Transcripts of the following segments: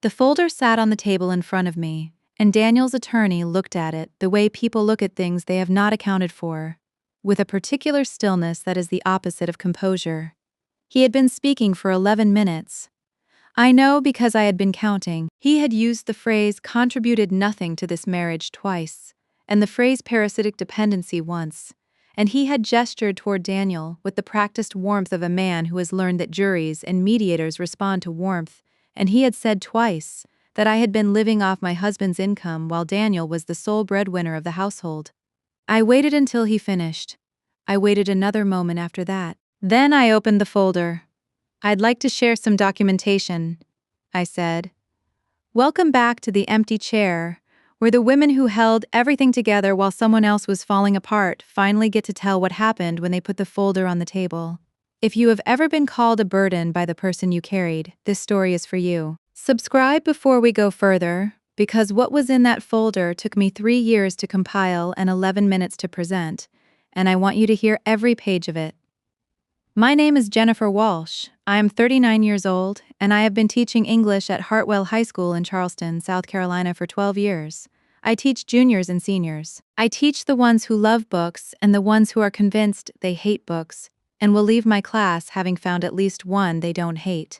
The folder sat on the table in front of me, and Daniel's attorney looked at it the way people look at things they have not accounted for, with a particular stillness that is the opposite of composure. He had been speaking for 11 minutes. I know because I had been counting. He had used the phrase contributed nothing to this marriage twice, and the phrase parasitic dependency once, and he had gestured toward Daniel with the practiced warmth of a man who has learned that juries and mediators respond to warmth, and he had said twice that I had been living off my husband's income while Daniel was the sole breadwinner of the household. I waited until he finished. I waited another moment after that. Then I opened the folder. "I'd like to share some documentation," I said. "Welcome back to the empty chair, where the women who held everything together while someone else was falling apart finally get to tell what happened when they put the folder on the table. If you have ever been called a burden by the person you carried, this story is for you." Subscribe before we go further, because what was in that folder took me 3 years to compile and 11 minutes to present, and I want you to hear every page of it. My name is Jennifer Walsh. I am 39 years old, and I have been teaching English at Hartwell High School in Charleston, South Carolina for 12 years. I teach juniors and seniors. I teach the ones who love books and the ones who are convinced they hate books, and will leave my class having found at least one they don't hate.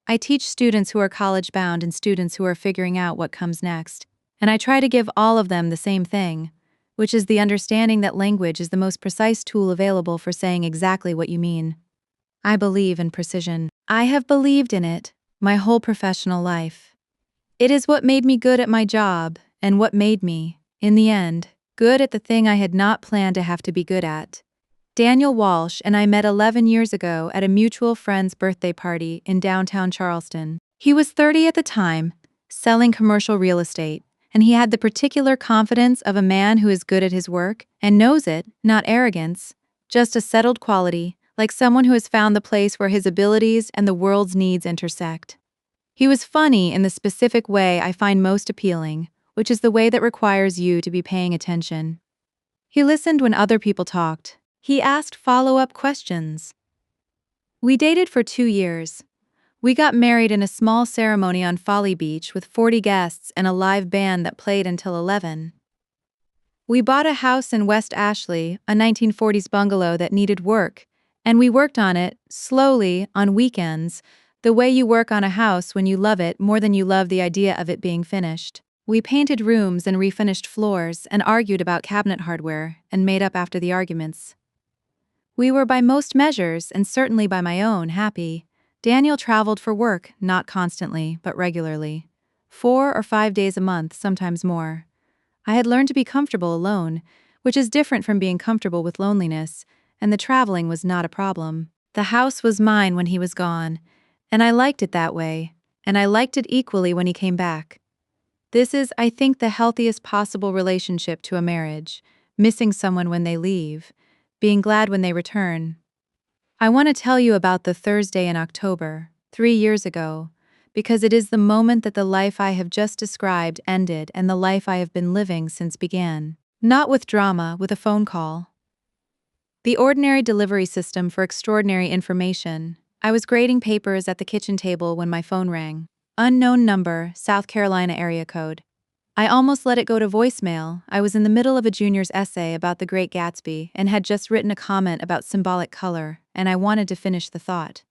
I teach students who are college-bound and students who are figuring out what comes next, and I try to give all of them the same thing, which is the understanding that language is the most precise tool available for saying exactly what you mean. I believe in precision. I have believed in it my whole professional life. It is what made me good at my job, and what made me, in the end, good at the thing I had not planned to have to be good at. Daniel Walsh and I met 11 years ago at a mutual friend's birthday party in downtown Charleston. He was 30 at the time, selling commercial real estate, and he had the particular confidence of a man who is good at his work and knows it, not arrogance, just a settled quality, like someone who has found the place where his abilities and the world's needs intersect. He was funny in the specific way I find most appealing, which is the way that requires you to be paying attention. He listened when other people talked. He asked follow-up questions. We dated for 2 years. We got married in a small ceremony on Folly Beach with 40 guests and a live band that played until 11. We bought a house in West Ashley, a 1940s bungalow that needed work, and we worked on it, slowly, on weekends, the way you work on a house when you love it more than you love the idea of it being finished. We painted rooms and refinished floors and argued about cabinet hardware and made up after the arguments. We were by most measures, and certainly by my own, happy. Daniel traveled for work, not constantly, but regularly. 4 or 5 days a month, sometimes more. I had learned to be comfortable alone, which is different from being comfortable with loneliness, and the traveling was not a problem. The house was mine when he was gone, and I liked it that way, and I liked it equally when he came back. This is, I think, the healthiest possible relationship to a marriage, missing someone when they leave, being glad when they return. I want to tell you about the Thursday in October, 3 years ago, because it is the moment that the life I have just described ended and the life I have been living since began. Not with drama, with a phone call. The ordinary delivery system for extraordinary information. I was grading papers at the kitchen table when my phone rang. Unknown number, South Carolina area code. I almost let it go to voicemail. I was in the middle of a junior's essay about the Great Gatsby and had just written a comment about symbolic color, and I wanted to finish the thought.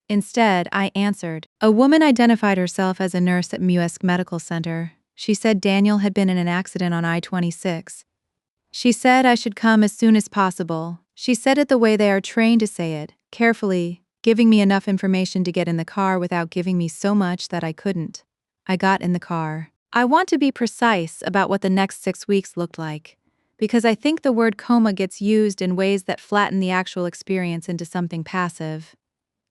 Instead, I answered. A woman identified herself as a nurse at Muesk Medical Center. She said Daniel had been in an accident on I-26. She said I should come as soon as possible. She said it the way they are trained to say it, carefully, giving me enough information to get in the car without giving me so much that I couldn't. I got in the car. I want to be precise about what the next 6 weeks looked like, because I think the word coma gets used in ways that flatten the actual experience into something passive.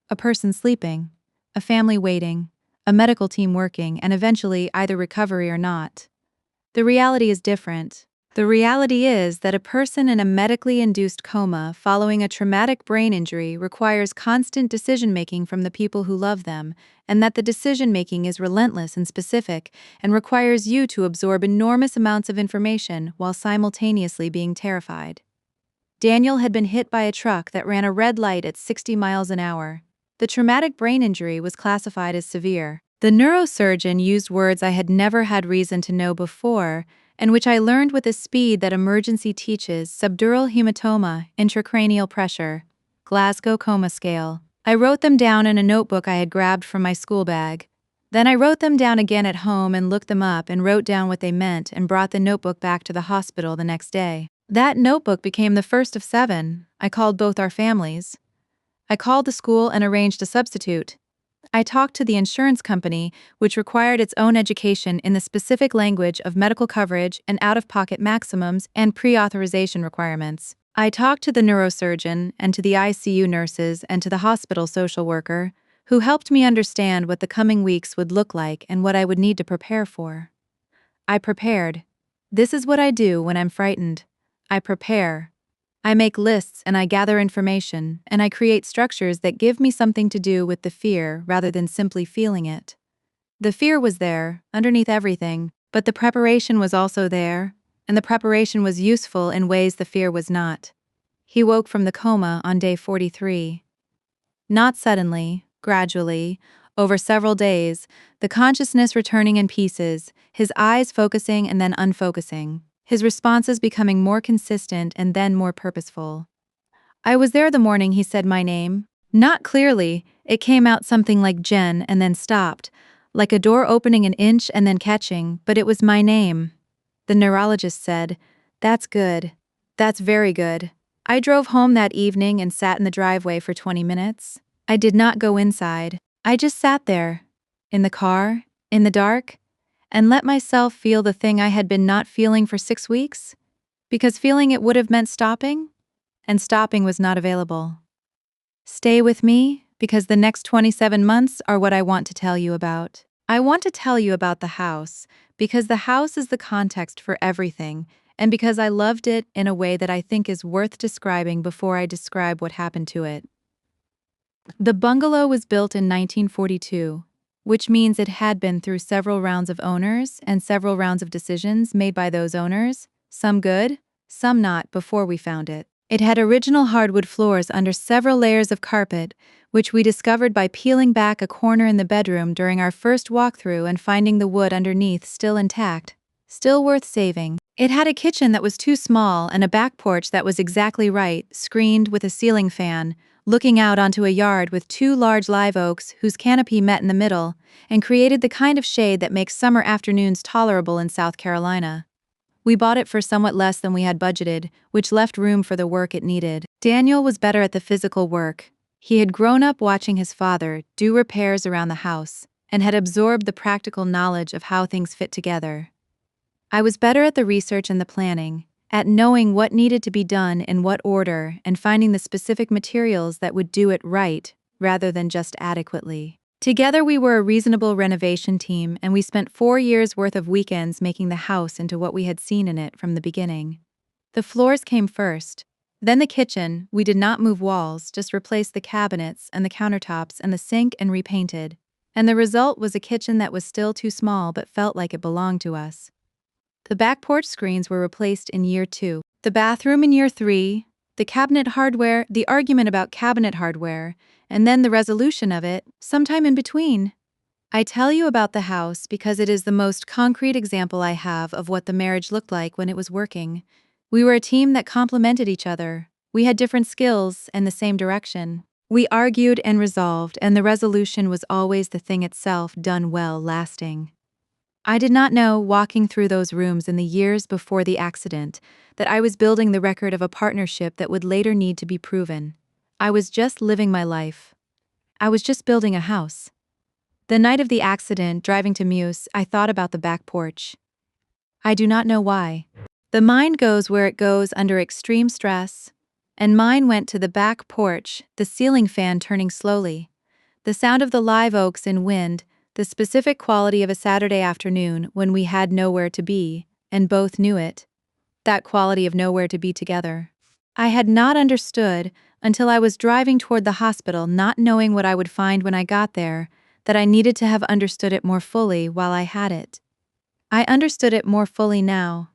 A person sleeping, a family waiting, a medical team working, and eventually either recovery or not. The reality is different. The reality is that a person in a medically induced coma following a traumatic brain injury requires constant decision-making from the people who love them, and that the decision-making is relentless and specific and requires you to absorb enormous amounts of information while simultaneously being terrified. Daniel had been hit by a truck that ran a red light at 60 miles an hour. The traumatic brain injury was classified as severe. The neurosurgeon used words I had never had reason to know before, and which I learned with a speed that emergency teaches: subdural hematoma, intracranial pressure, Glasgow coma scale. I wrote them down in a notebook I had grabbed from my school bag. Then I wrote them down again at home and looked them up and wrote down what they meant and brought the notebook back to the hospital the next day. That notebook became the first of 7. I called both our families. I called the school and arranged a substitute. I talked to the insurance company, which required its own education in the specific language of medical coverage and out-of-pocket maximums and pre-authorization requirements. I talked to the neurosurgeon and to the ICU nurses and to the hospital social worker, who helped me understand what the coming weeks would look like and what I would need to prepare for. I prepared. This is what I do when I'm frightened. I prepare. I make lists and I gather information, and I create structures that give me something to do with the fear rather than simply feeling it. The fear was there, underneath everything, but the preparation was also there, and the preparation was useful in ways the fear was not. He woke from the coma on day 43. Not suddenly, gradually, over several days, the consciousness returning in pieces, his eyes focusing and then unfocusing, his responses becoming more consistent and then more purposeful. I was there the morning he said my name. Not clearly, it came out something like Jen and then stopped, like a door opening an inch and then catching, but it was my name. The neurologist said, "That's good. That's very good." I drove home that evening and sat in the driveway for 20 minutes. I did not go inside. I just sat there, in the car, in the dark, and let myself feel the thing I had been not feeling for 6 weeks, because feeling it would have meant stopping, and stopping was not available. Stay with me, because the next 27 months are what I want to tell you about. I want to tell you about the house, because the house is the context for everything, and because I loved it in a way that I think is worth describing before I describe what happened to it. The bungalow was built in 1942, which means it had been through several rounds of owners and several rounds of decisions made by those owners, some good, some not, before we found it. It had original hardwood floors under several layers of carpet, which we discovered by peeling back a corner in the bedroom during our first walkthrough and finding the wood underneath still intact, still worth saving. It had a kitchen that was too small and a back porch that was exactly right, screened with a ceiling fan, looking out onto a yard with 2 large live oaks whose canopy met in the middle and created the kind of shade that makes summer afternoons tolerable in South Carolina. We bought it for somewhat less than we had budgeted, which left room for the work it needed. Daniel was better at the physical work. He had grown up watching his father do repairs around the house and had absorbed the practical knowledge of how things fit together. I was better at the research and the planning, at knowing what needed to be done in what order and finding the specific materials that would do it right, rather than just adequately. Together we were a reasonable renovation team, and we spent 4 years' worth of weekends making the house into what we had seen in it from the beginning. The floors came first. Then the kitchen. We did not move walls, just replaced the cabinets and the countertops and the sink and repainted. And the result was a kitchen that was still too small but felt like it belonged to us. The back porch screens were replaced in year 2. The bathroom in year 3, the cabinet hardware, the argument about cabinet hardware, and then the resolution of it, sometime in between. I tell you about the house because it is the most concrete example I have of what the marriage looked like when it was working. We were a team that complemented each other. We had different skills and the same direction. We argued and resolved, and the resolution was always the thing itself, done well, lasting. I did not know, walking through those rooms in the years before the accident, that I was building the record of a partnership that would later need to be proven. I was just living my life. I was just building a house. The night of the accident, driving to Muse, I thought about the back porch. I do not know why. The mind goes where it goes under extreme stress, and mine went to the back porch, the ceiling fan turning slowly, the sound of the live oaks in wind, the specific quality of a Saturday afternoon when we had nowhere to be, and both knew it. That quality of nowhere to be together. I had not understood, until I was driving toward the hospital, not knowing what I would find when I got there, that I needed to have understood it more fully while I had it. I understood it more fully now.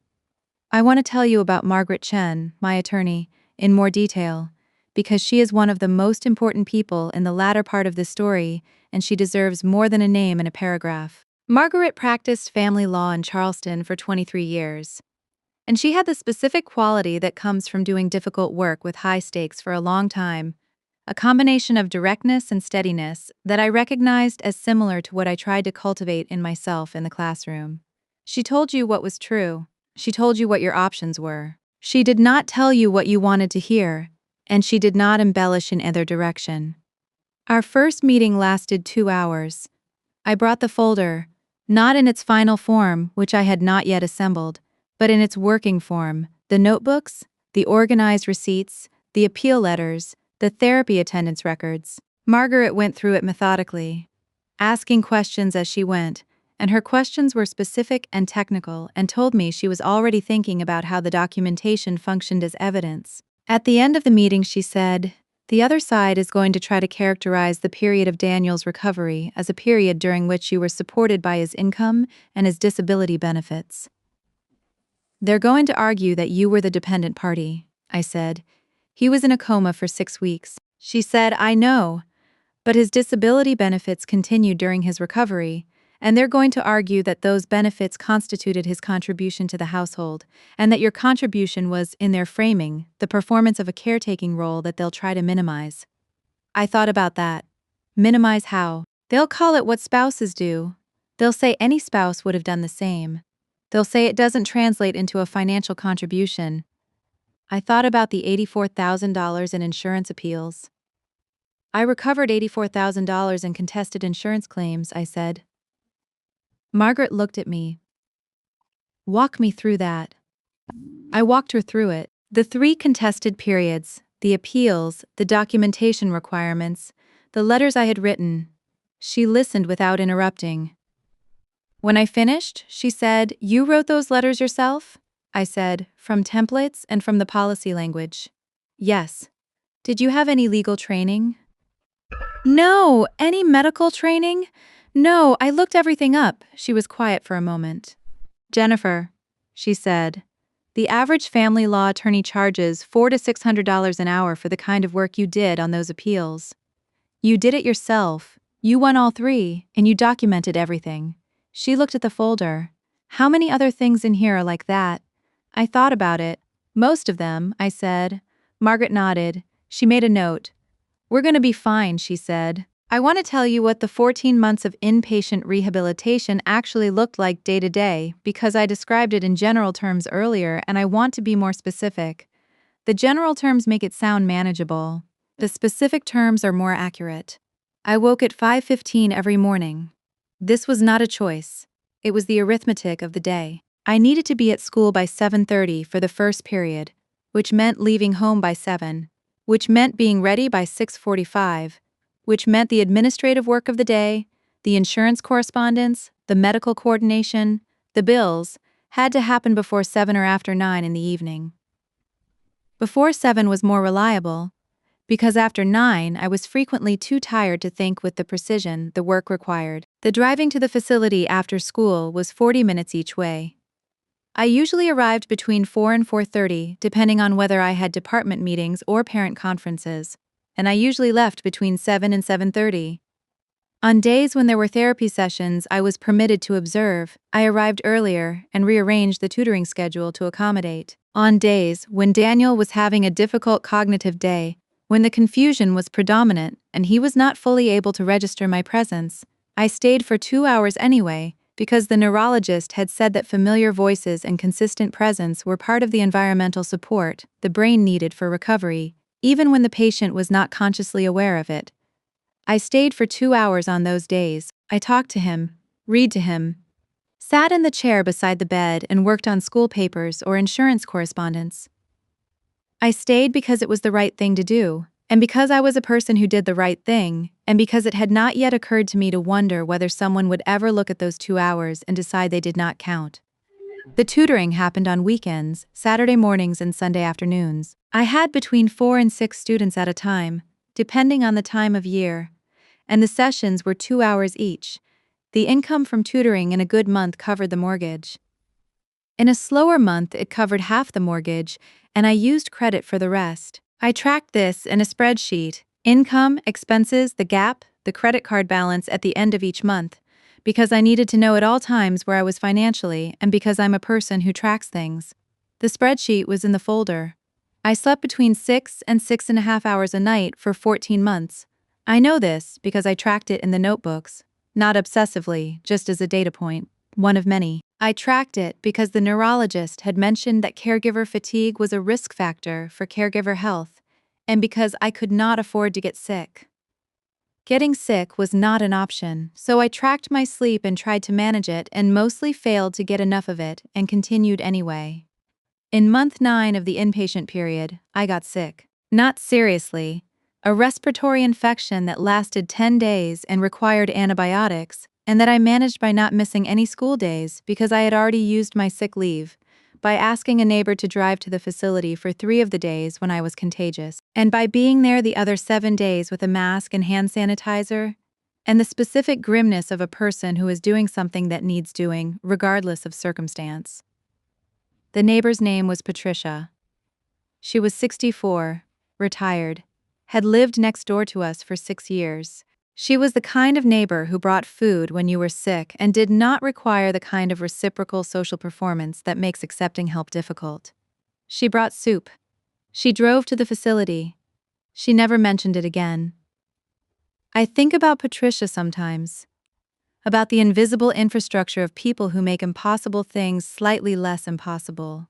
I want to tell you about Margaret Chen, my attorney, in more detail, because she is one of the most important people in the latter part of this story, and she deserves more than a name in a paragraph. Margaret practiced family law in Charleston for 23 years. And she had the specific quality that comes from doing difficult work with high stakes for a long time, a combination of directness and steadiness that I recognized as similar to what I tried to cultivate in myself in the classroom. She told you what was true. She told you what your options were. She did not tell you what you wanted to hear, and she did not embellish in either direction. Our first meeting lasted 2 hours. I brought the folder, not in its final form, which I had not yet assembled, but in its working form, the notebooks, the organized receipts, the appeal letters, the therapy attendance records. Margaret went through it methodically, asking questions as she went, and her questions were specific and technical and told me she was already thinking about how the documentation functioned as evidence. At the end of the meeting, she said, "The other side is going to try to characterize the period of Daniel's recovery as a period during which you were supported by his income and his disability benefits. They're going to argue that you were the dependent party," I said. "He was in a coma for 6 weeks." She said, "I know, but his disability benefits continued during his recovery, and they're going to argue that those benefits constituted his contribution to the household, and that your contribution was, in their framing, the performance of a caretaking role that they'll try to minimize." I thought about that. Minimize how? They'll call it what spouses do. They'll say any spouse would have done the same. They'll say it doesn't translate into a financial contribution. I thought about the $84,000 in insurance appeals. "I recovered $84,000 in contested insurance claims," I said. Margaret looked at me. "Walk me through that." I walked her through it. The 3 contested periods, the appeals, the documentation requirements, the letters I had written. She listened without interrupting. When I finished, she said, "You wrote those letters yourself?" I said, "From templates and from the policy language." "Yes." "Did you have any legal training?" "No." "Any medical training?" "No, I looked everything up." She was quiet for a moment. "Jennifer," she said, "the average family law attorney charges $400 to $600 an hour for the kind of work you did on those appeals. You did it yourself, you won all 3, and you documented everything." She looked at the folder. "How many other things in here are like that?" I thought about it. "Most of them," I said. Margaret nodded. She made a note. "We're going to be fine," she said. "I want to tell you what the 14 months of inpatient rehabilitation actually looked like day to day, because I described it in general terms earlier and I want to be more specific. The general terms make it sound manageable. The specific terms are more accurate. I woke at 5:15 every morning. This was not a choice. It was the arithmetic of the day. I needed to be at school by 7:30 for the first period, which meant leaving home by 7, which meant being ready by 6:45, which meant the administrative work of the day, the insurance correspondence, the medical coordination, the bills, had to happen before 7 or after 9 in the evening. Before 7 was more reliable, because after 9 I was frequently too tired to think with the precision the work required. The driving to the facility after school was 40 minutes each way. I usually arrived between 4 and 4:30, depending on whether I had department meetings or parent conferences, and I usually left between 7 and 7:30. On days when there were therapy sessions I was permitted to observe, I arrived earlier and rearranged the tutoring schedule to accommodate. On days when Daniel was having a difficult cognitive day, when the confusion was predominant and he was not fully able to register my presence, I stayed for 2 hours anyway, because the neurologist had said that familiar voices and consistent presence were part of the environmental support the brain needed for recovery, even when the patient was not consciously aware of it. I stayed for 2 hours on those days. I talked to him, read to him, sat in the chair beside the bed and worked on school papers or insurance correspondence. I stayed because it was the right thing to do, and because I was a person who did the right thing, and because it had not yet occurred to me to wonder whether someone would ever look at those 2 hours and decide they did not count. The tutoring happened on weekends, Saturday mornings and Sunday afternoons. I had between 4 and 6 students at a time, depending on the time of year, and the sessions were 2 hours each. The income from tutoring in a good month covered the mortgage. In a slower month it covered half the mortgage, and I used credit for the rest. I tracked this in a spreadsheet: income, expenses, the gap, the credit card balance at the end of each month, because I needed to know at all times where I was financially and because I'm a person who tracks things. The spreadsheet was in the folder. I slept between 6 and 6.5 hours a night for 14 months. I know this because I tracked it in the notebooks, not obsessively, just as a data point, one of many. I tracked it because the neurologist had mentioned that caregiver fatigue was a risk factor for caregiver health, and because I could not afford to get sick. Getting sick was not an option, so I tracked my sleep and tried to manage it and mostly failed to get enough of it and continued anyway. In month 9 of the inpatient period, I got sick. Not seriously. A respiratory infection that lasted 10 days and required antibiotics, and that I managed by not missing any school days because I had already used my sick leave, by asking a neighbor to drive to the facility for 3 of the days when I was contagious, and by being there the other 7 days with a mask and hand sanitizer, and the specific grimness of a person who is doing something that needs doing, regardless of circumstance. The neighbor's name was Patricia. She was 64, retired, had lived next door to us for 6 years. She was the kind of neighbor who brought food when you were sick and did not require the kind of reciprocal social performance that makes accepting help difficult. She brought soup. She drove to the facility. She never mentioned it again. I think about Patricia sometimes. About the invisible infrastructure of people who make impossible things slightly less impossible.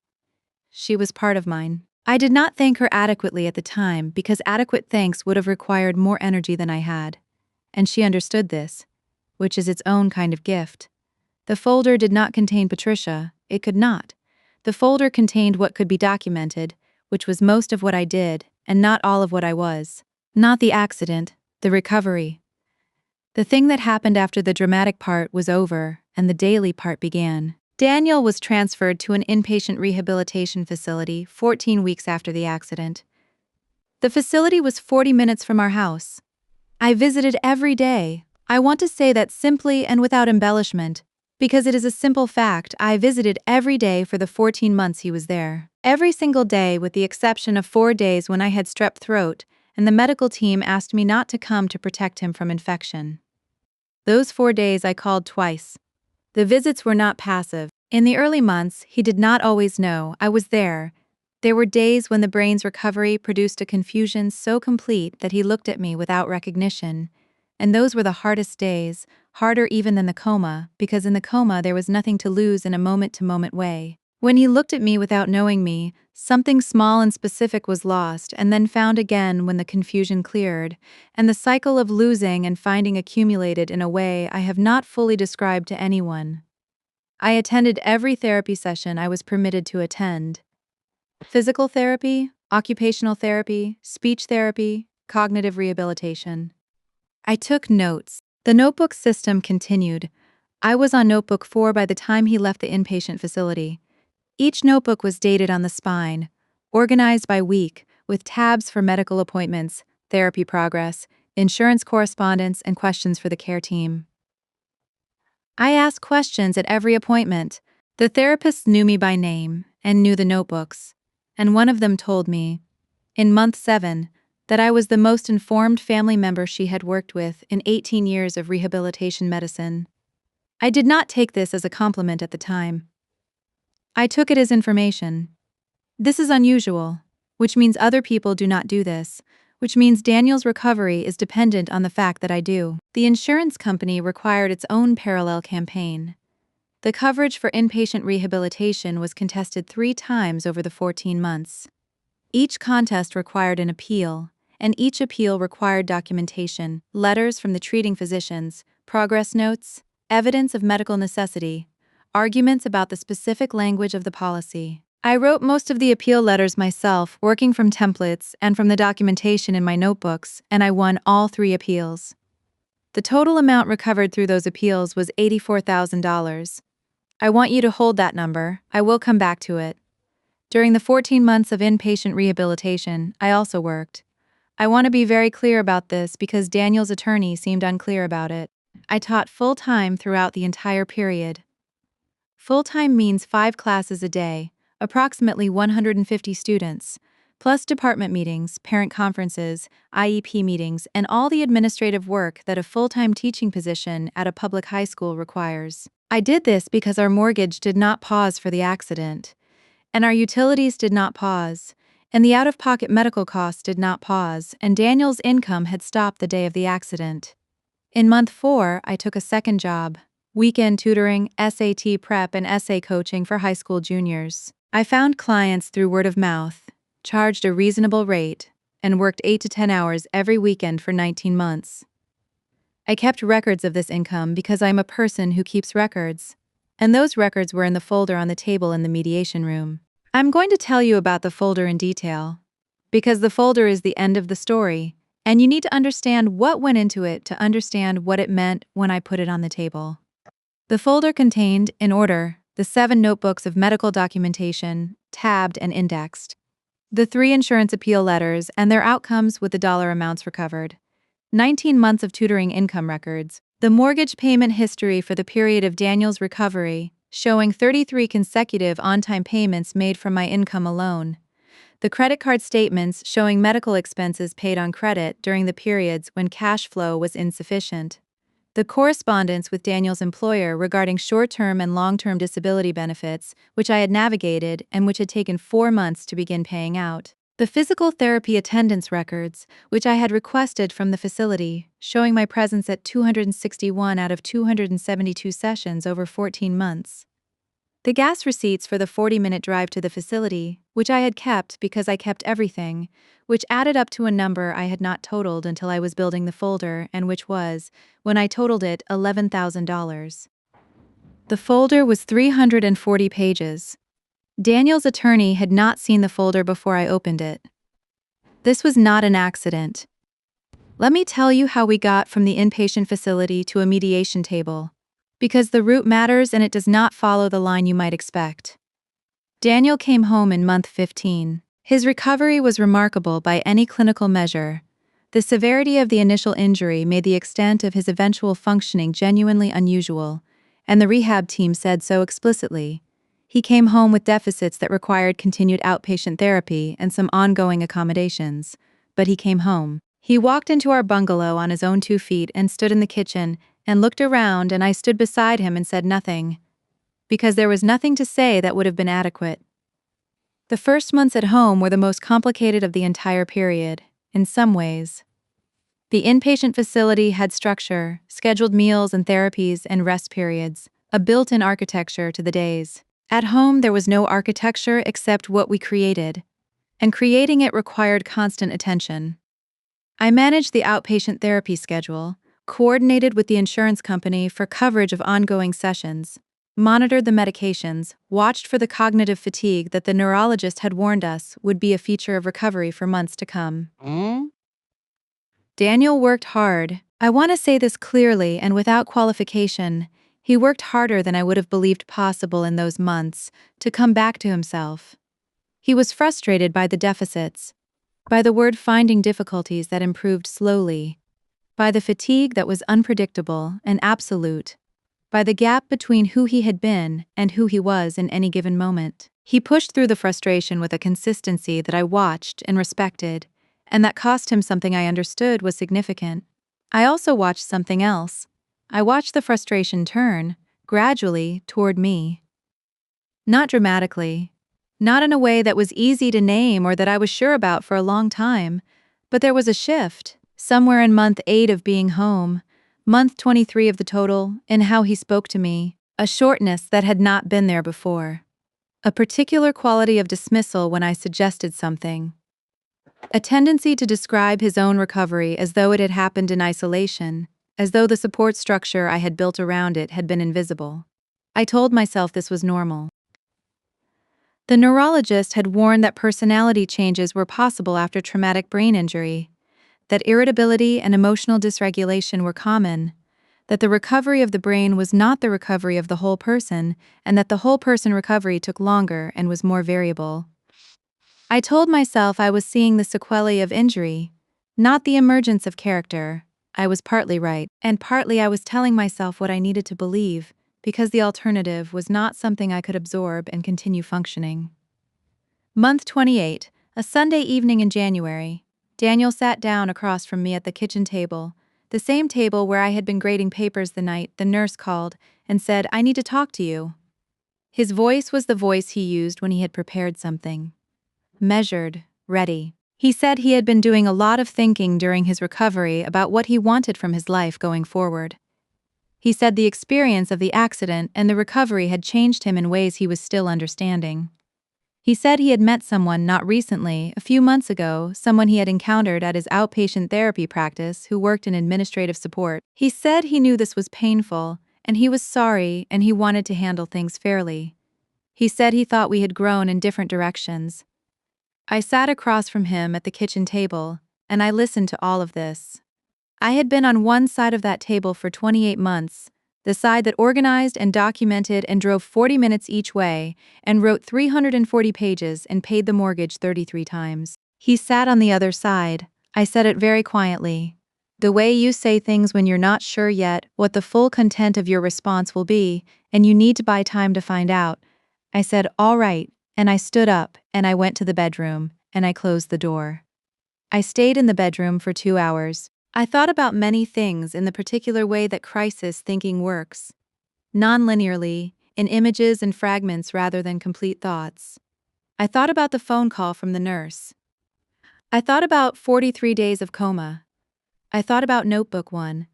She was part of mine. I did not thank her adequately at the time because adequate thanks would have required more energy than I had. And she understood this, which is its own kind of gift. The folder did not contain Patricia, it could not. The folder contained what could be documented, which was most of what I did, and not all of what I was. Not the accident, the recovery. The thing that happened after the dramatic part was over, and the daily part began. Daniel was transferred to an inpatient rehabilitation facility 14 weeks after the accident. The facility was 40 minutes from our house. I visited every day. I want to say that simply and without embellishment, because it is a simple fact. I visited every day for the 14 months he was there. Every single day with the exception of 4 days when I had strep throat, and the medical team asked me not to come to protect him from infection. Those 4 days I called twice. The visits were not passive. In the early months, he did not always know I was there. There were days when the brain's recovery produced a confusion so complete that he looked at me without recognition, and those were the hardest days, harder even than the coma, because in the coma there was nothing to lose in a moment-to-moment way. When he looked at me without knowing me, something small and specific was lost and then found again when the confusion cleared, and the cycle of losing and finding accumulated in a way I have not fully described to anyone. I attended every therapy session I was permitted to attend. Physical therapy, occupational therapy, speech therapy, cognitive rehabilitation. I took notes. The notebook system continued. I was on notebook 4 by the time he left the inpatient facility. Each notebook was dated on the spine, organized by week, with tabs for medical appointments, therapy progress, insurance correspondence, and questions for the care team. I asked questions at every appointment. The therapists knew me by name and knew the notebooks, and one of them told me, in month 7, that I was the most informed family member she had worked with in 18 years of rehabilitation medicine. I did not take this as a compliment at the time. I took it as information. This is unusual, which means other people do not do this, which means Daniel's recovery is dependent on the fact that I do. The insurance company required its own parallel campaign. The coverage for inpatient rehabilitation was contested 3 times over the 14 months. Each contest required an appeal, and each appeal required documentation, letters from the treating physicians, progress notes, evidence of medical necessity, arguments about the specific language of the policy. I wrote most of the appeal letters myself, working from templates and from the documentation in my notebooks, and I won all 3 appeals. The total amount recovered through those appeals was $84,000. I want you to hold that number. I will come back to it. During the 14 months of inpatient rehabilitation, I also worked. I want to be very clear about this because Daniel's attorney seemed unclear about it. I taught full-time throughout the entire period. Full-time means 5 classes a day, approximately 150 students, plus department meetings, parent conferences, IEP meetings, and all the administrative work that a full-time teaching position at a public high school requires. I did this because our mortgage did not pause for the accident, and our utilities did not pause, and the out-of-pocket medical costs did not pause, and Daniel's income had stopped the day of the accident. In month 4, I took a second job: weekend tutoring, SAT prep, and essay coaching for high school juniors. I found clients through word of mouth, charged a reasonable rate, and worked 8 to 10 hours every weekend for 19 months. I kept records of this income because I'm a person who keeps records, and those records were in the folder on the table in the mediation room. I'm going to tell you about the folder in detail, because the folder is the end of the story, and you need to understand what went into it to understand what it meant when I put it on the table. The folder contained, in order, the 7 notebooks of medical documentation, tabbed and indexed, the 3 insurance appeal letters and their outcomes with the dollar amounts recovered, 19 months of tutoring income records, the mortgage payment history for the period of Daniel's recovery, showing 33 consecutive on-time payments made from my income alone, the credit card statements showing medical expenses paid on credit during the periods when cash flow was insufficient, the correspondence with Daniel's employer regarding short-term and long-term disability benefits, which I had navigated and which had taken 4 months to begin paying out, the physical therapy attendance records, which I had requested from the facility, showing my presence at 261 out of 272 sessions over 14 months, the gas receipts for the 40-minute drive to the facility, which I had kept because I kept everything, which added up to a number I had not totaled until I was building the folder, and which was, when I totaled it, $11,000. The folder was 340 pages. Daniel's attorney had not seen the folder before I opened it. This was not an accident. Let me tell you how we got from the inpatient facility to a mediation table, because the route matters and it does not follow the line you might expect. Daniel came home in month 15. His recovery was remarkable by any clinical measure. The severity of the initial injury made the extent of his eventual functioning genuinely unusual, and the rehab team said so explicitly. He came home with deficits that required continued outpatient therapy and some ongoing accommodations, but he came home. He walked into our bungalow on his own 2 feet and stood in the kitchen and looked around, and I stood beside him and said nothing, because there was nothing to say that would have been adequate. The first months at home were the most complicated of the entire period, in some ways. The inpatient facility had structure, scheduled meals and therapies and rest periods, a built-in architecture to the days. At home there was no architecture except what we created, and creating it required constant attention. I managed the outpatient therapy schedule, coordinated with the insurance company for coverage of ongoing sessions, monitored the medications, watched for the cognitive fatigue that the neurologist had warned us would be a feature of recovery for months to come. Daniel worked hard. I want to say this clearly and without qualification. He worked harder than I would have believed possible in those months to come back to himself. He was frustrated by the deficits, by the word-finding difficulties that improved slowly, by the fatigue that was unpredictable and absolute, by the gap between who he had been and who he was in any given moment. He pushed through the frustration with a consistency that I watched and respected, and that cost him something I understood was significant. I also watched something else. I watched the frustration turn, gradually, toward me. Not dramatically, not in a way that was easy to name or that I was sure about for a long time, but there was a shift, somewhere in month 8 of being home, month 23 of the total, in how he spoke to me, a shortness that had not been there before. A particular quality of dismissal when I suggested something. A tendency to describe his own recovery as though it had happened in isolation, as though the support structure I had built around it had been invisible. I told myself this was normal. The neurologist had warned that personality changes were possible after traumatic brain injury, that irritability and emotional dysregulation were common, that the recovery of the brain was not the recovery of the whole person, and that the whole person recovery took longer and was more variable. I told myself I was seeing the sequelae of injury, not the emergence of character. I was partly right, and partly I was telling myself what I needed to believe, because the alternative was not something I could absorb and continue functioning. Month 28, A Sunday evening in January, Daniel sat down across from me at the kitchen table, the same table where I had been grading papers the night the nurse called and said, "I need to talk to you." His voice was the voice he used when he had prepared something. Measured, ready. He said he had been doing a lot of thinking during his recovery about what he wanted from his life going forward. He said the experience of the accident and the recovery had changed him in ways he was still understanding. He said he had met someone not recently, a few months ago, someone he had encountered at his outpatient therapy practice who worked in administrative support. He said he knew this was painful, and he was sorry and he wanted to handle things fairly. He said he thought we had grown in different directions. I sat across from him at the kitchen table, and I listened to all of this. I had been on one side of that table for 28 months, the side that organized and documented and drove 40 minutes each way, and wrote 340 pages and paid the mortgage 33 times. He sat on the other side. I said it very quietly. The way you say things when you're not sure yet what the full content of your response will be, and you need to buy time to find out. I said, "All right," and I stood up, and I went to the bedroom, and I closed the door. I stayed in the bedroom for 2 hours. I thought about many things in the particular way that crisis thinking works. Non-linearly, in images and fragments rather than complete thoughts. I thought about the phone call from the nurse. I thought about 43 days of coma. I thought about Notebook 1.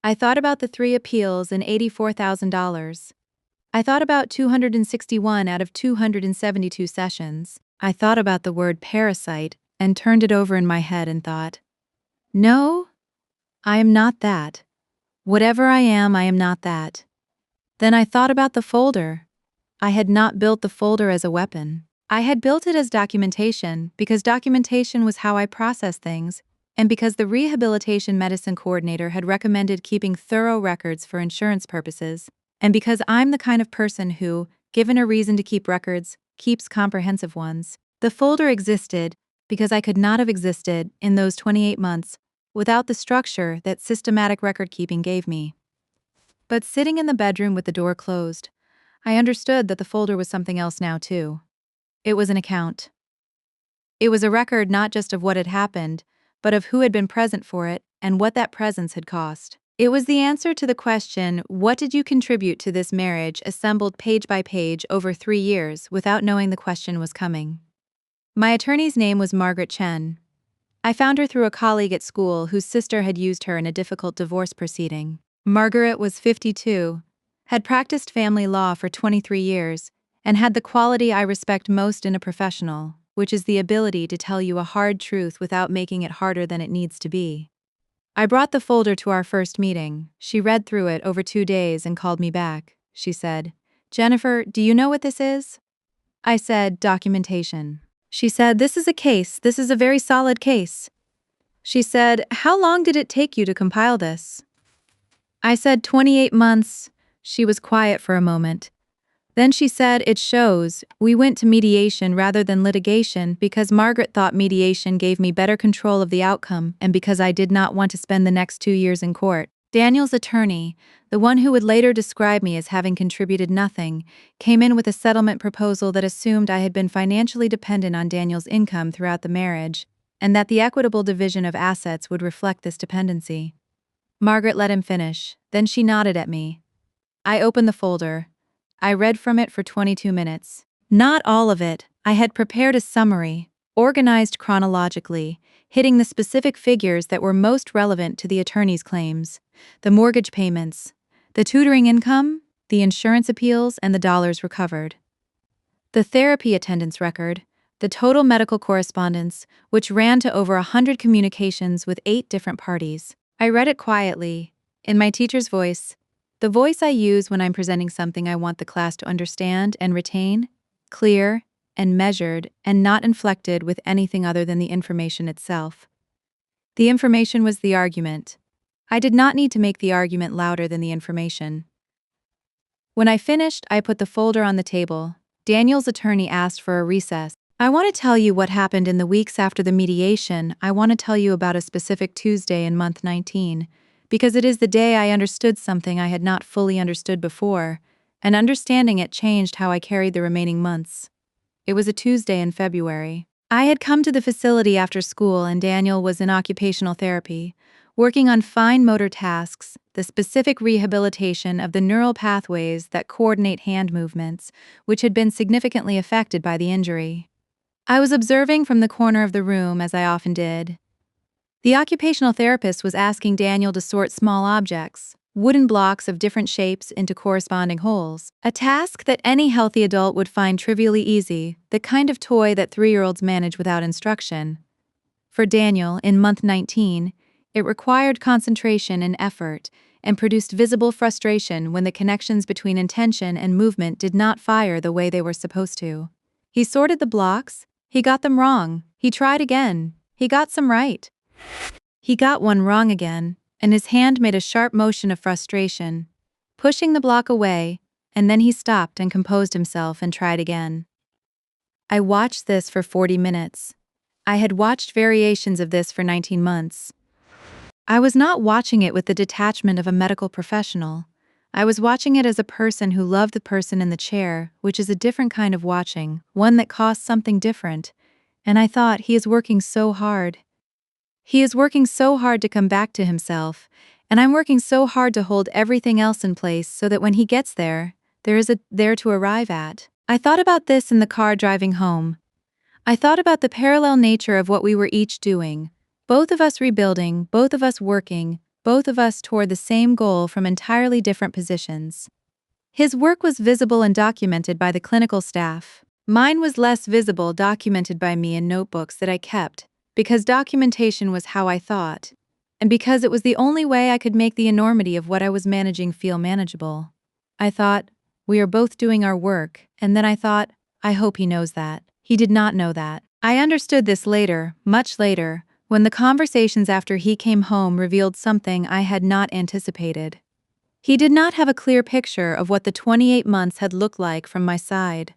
I thought about the 3 appeals and $84,000. I thought about 261 out of 272 sessions. I thought about the word parasite and turned it over in my head and thought, no, I am not that. Whatever I am not that. Then I thought about the folder. I had not built the folder as a weapon. I had built it as documentation because documentation was how I process things, and because the rehabilitation medicine coordinator had recommended keeping thorough records for insurance purposes, and because I'm the kind of person who, given a reason to keep records, keeps comprehensive ones. The folder existed because I could not have existed in those 28 months without the structure that systematic record-keeping gave me. But sitting in the bedroom with the door closed, I understood that the folder was something else now too. It was an account. It was a record not just of what had happened, but of who had been present for it and what that presence had cost. It was the answer to the question, what did you contribute to this marriage, assembled page by page over 3 years without knowing the question was coming. My attorney's name was Margaret Chen. I found her through a colleague at school whose sister had used her in a difficult divorce proceeding. Margaret was 52, had practiced family law for 23 years, and had the quality I respect most in a professional, which is the ability to tell you a hard truth without making it harder than it needs to be. I brought the folder to our first meeting. She read through it over 2 days and called me back. She said, "Jennifer, do you know what this is?" I said, "Documentation." She said, "This is a case. This is a very solid case." She said, "How long did it take you to compile this?" I said, 28 months. She was quiet for a moment. Then she said, "It shows. We went to mediation rather than litigation because Margaret thought mediation gave me better control of the outcome and because I did not want to spend the next 2 years in court." Daniel's attorney, the one who would later describe me as having contributed nothing, came in with a settlement proposal that assumed I had been financially dependent on Daniel's income throughout the marriage, and that the equitable division of assets would reflect this dependency. Margaret let him finish, then she nodded at me. I opened the folder. I read from it for 22 minutes. Not all of it. I had prepared a summary, organized chronologically, hitting the specific figures that were most relevant to the attorney's claims, the mortgage payments, the tutoring income, the insurance appeals, and the dollars recovered. The therapy attendance record, the total medical correspondence, which ran to over 100 communications with 8 different parties. I read it quietly, in my teacher's voice, the voice I use when I'm presenting something I want the class to understand and retain, clear and measured and not inflected with anything other than the information itself. The information was the argument. I did not need to make the argument louder than the information. When I finished, I put the folder on the table. Daniel's attorney asked for a recess. "I want to tell you what happened in the weeks after the mediation. I want to tell you about a specific Tuesday in month 19, because it is the day I understood something I had not fully understood before, and understanding it changed how I carried the remaining months. It was a Tuesday in February. I had come to the facility after school and Daniel was in occupational therapy, working on fine motor tasks, the specific rehabilitation of the neural pathways that coordinate hand movements, which had been significantly affected by the injury. I was observing from the corner of the room as I often did. The occupational therapist was asking Daniel to sort small objects, wooden blocks of different shapes, into corresponding holes, a task that any healthy adult would find trivially easy, the kind of toy that 3-year-olds manage without instruction. For Daniel, in month 19, it required concentration and effort, and produced visible frustration when the connections between intention and movement did not fire the way they were supposed to. He sorted the blocks, he got them wrong, he tried again, he got some right. He got one wrong again, and his hand made a sharp motion of frustration, pushing the block away, and then he stopped and composed himself and tried again. I watched this for 40 minutes. I had watched variations of this for 19 months. I was not watching it with the detachment of a medical professional. I was watching it as a person who loved the person in the chair, which is a different kind of watching, one that costs something different. And I thought, he is working so hard. He is working so hard to come back to himself, and I'm working so hard to hold everything else in place so that when he gets there, there is a there to arrive at. I thought about this in the car driving home. I thought about the parallel nature of what we were each doing, both of us rebuilding, both of us working, both of us toward the same goal from entirely different positions. His work was visible and documented by the clinical staff. Mine was less visible, documented by me in notebooks that I kept, because documentation was how I thought, and because it was the only way I could make the enormity of what I was managing feel manageable. I thought, we are both doing our work, and then I thought, I hope he knows that. He did not know that. I understood this later, much later, when the conversations after he came home revealed something I had not anticipated. He did not have a clear picture of what the 28 months had looked like from my side.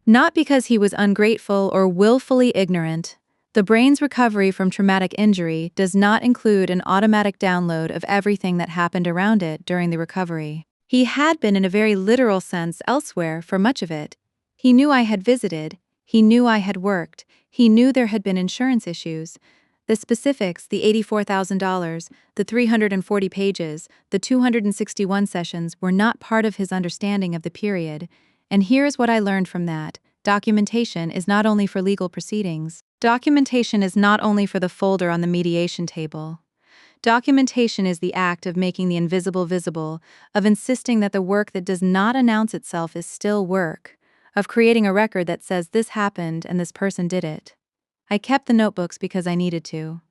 Not because he was ungrateful or willfully ignorant. The brain's recovery from traumatic injury does not include an automatic download of everything that happened around it during the recovery. He had been in a very literal sense elsewhere for much of it. He knew I had visited, he knew I had worked, he knew there had been insurance issues. The specifics, the $84,000, the 340 pages, the 261 sessions were not part of his understanding of the period. And here's what I learned from that. Documentation is not only for legal proceedings. Documentation is not only for the folder on the mediation table. Documentation is the act of making the invisible visible, of insisting that the work that does not announce itself is still work, of creating a record that says this happened and this person did it. I kept the notebooks because I needed to.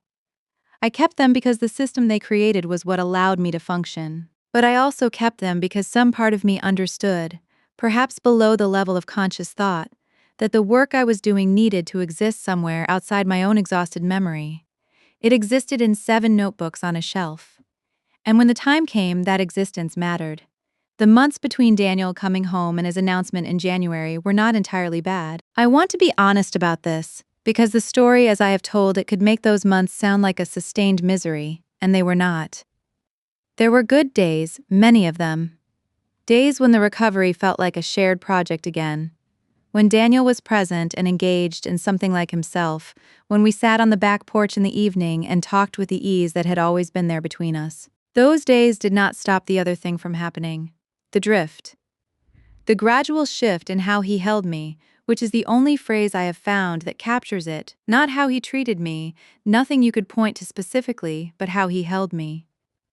I kept them because the system they created was what allowed me to function. But I also kept them because some part of me understood, perhaps below the level of conscious thought, that the work I was doing needed to exist somewhere outside my own exhausted memory. It existed in 7 notebooks on a shelf. And when the time came, that existence mattered. The months between Daniel coming home and his announcement in January were not entirely bad. I want to be honest about this, because the story as I have told it could make those months sound like a sustained misery, and they were not. There were good days, many of them. Days when the recovery felt like a shared project again. When Daniel was present and engaged in something like himself, when we sat on the back porch in the evening and talked with the ease that had always been there between us. Those days did not stop the other thing from happening. The drift. The gradual shift in how he held me, which is the only phrase I have found that captures it, not how he treated me, nothing you could point to specifically, but how he held me.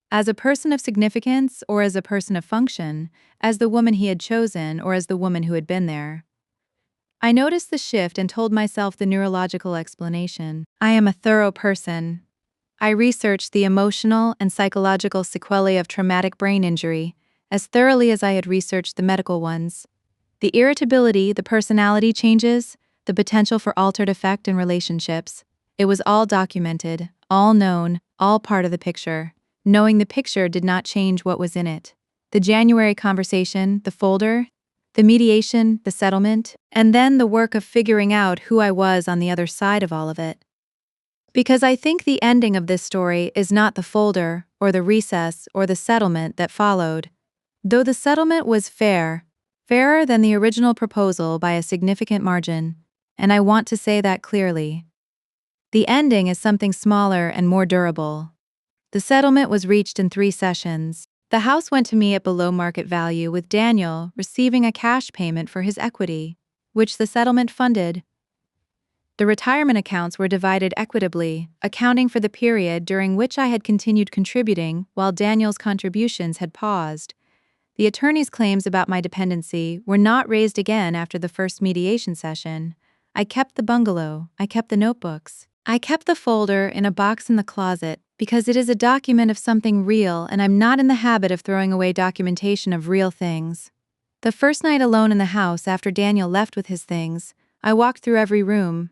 As a person of significance or as a person of function, as the woman he had chosen or as the woman who had been there. I noticed the shift and told myself the neurological explanation. I am a thorough person. I researched the emotional and psychological sequelae of traumatic brain injury as thoroughly as I had researched the medical ones. The irritability, the personality changes, the potential for altered effect in relationships. It was all documented, all known, all part of the picture. Knowing the picture did not change what was in it. The January conversation, the folder, the mediation, the settlement, and then the work of figuring out who I was on the other side of all of it. Because I think the ending of this story is not the folder, or the recess, or the settlement that followed. Though the settlement was fair, fairer than the original proposal by a significant margin, and I want to say that clearly. The ending is something smaller and more durable. The settlement was reached in 3 sessions. The house went to me at below market value, with Daniel receiving a cash payment for his equity, which the settlement funded. The retirement accounts were divided equitably, accounting for the period during which I had continued contributing while Daniel's contributions had paused. The attorney's claims about my dependency were not raised again after the first mediation session. I kept the bungalow, I kept the notebooks. I kept the folder in a box in the closet because it is a document of something real, and I'm not in the habit of throwing away documentation of real things. The first night alone in the house after Daniel left with his things, I walked through every room,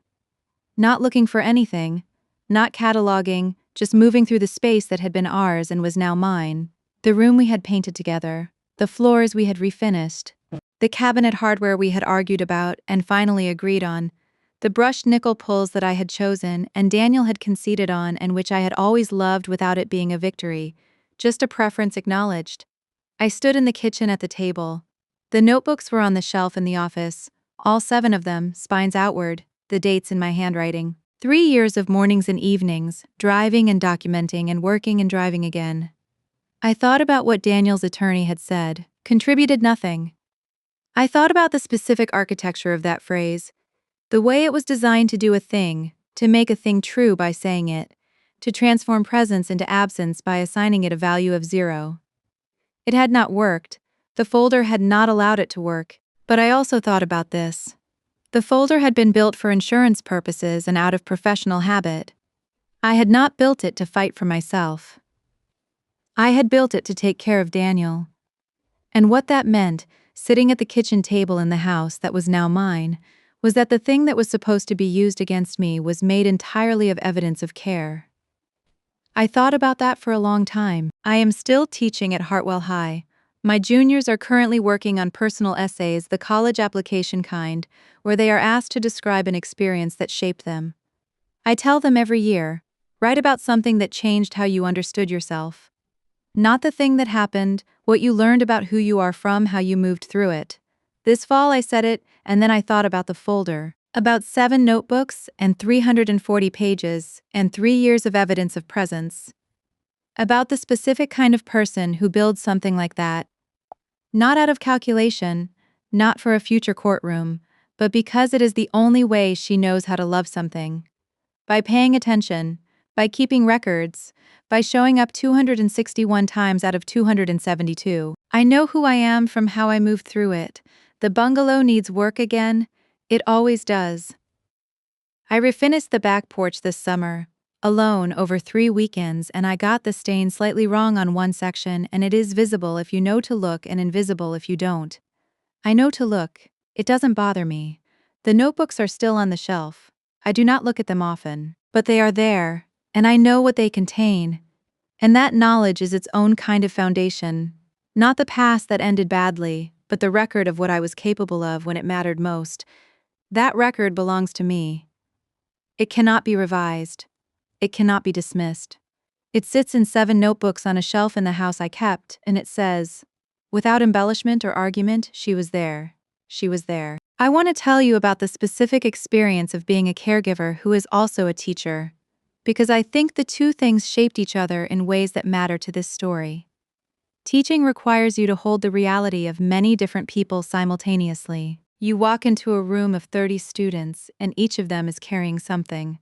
not looking for anything, not cataloging, just moving through the space that had been ours and was now mine. The room we had painted together, the floors we had refinished, the cabinet hardware we had argued about and finally agreed on, the brushed nickel pulls that I had chosen and Daniel had conceded on and which I had always loved without it being a victory, just a preference acknowledged. I stood in the kitchen at the table. The notebooks were on the shelf in the office, all 7 of them, spines outward, the dates in my handwriting. 3 years of mornings and evenings, driving and documenting and working and driving again. I thought about what Daniel's attorney had said, contributed nothing. I thought about the specific architecture of that phrase, the way it was designed to do a thing, to make a thing true by saying it, to transform presence into absence by assigning it a value of 0. It had not worked, the folder had not allowed it to work, but I also thought about this. The folder had been built for insurance purposes and out of professional habit. I had not built it to fight for myself. I had built it to take care of Daniel. And what that meant, sitting at the kitchen table in the house that was now mine, was that the thing that was supposed to be used against me was made entirely of evidence of care. I thought about that for a long time. I am still teaching at Hartwell High. My juniors are currently working on personal essays, the college application kind, where they are asked to describe an experience that shaped them. I tell them every year, write about something that changed how you understood yourself. Not the thing that happened, what you learned about who you are from how you moved through it. This fall I said it, and then I thought about the folder. About 7 notebooks and 340 pages and 3 years of evidence of presence. About the specific kind of person who builds something like that. Not out of calculation, not for a future courtroom, but because it is the only way she knows how to love something. By paying attention, by keeping records, by showing up 261 times out of 272. I know who I am from how I moved through it. The bungalow needs work again. It always does. I refinished the back porch this summer, alone over 3 weekends, and I got the stain slightly wrong on one section, and it is visible if you know to look and invisible if you don't. I know to look. It doesn't bother me. The notebooks are still on the shelf. I do not look at them often, but they are there, and I know what they contain. And that knowledge is its own kind of foundation. Not the past that ended badly, but the record of what I was capable of when it mattered most. That record belongs to me. It cannot be revised. It cannot be dismissed. It sits in 7 notebooks on a shelf in the house I kept, and it says, without embellishment or argument, she was there. She was there. I want to tell you about the specific experience of being a caregiver who is also a teacher, because I think the 2 things shaped each other in ways that matter to this story. Teaching requires you to hold the reality of many different people simultaneously. You walk into a room of 30 students, and each of them is carrying something.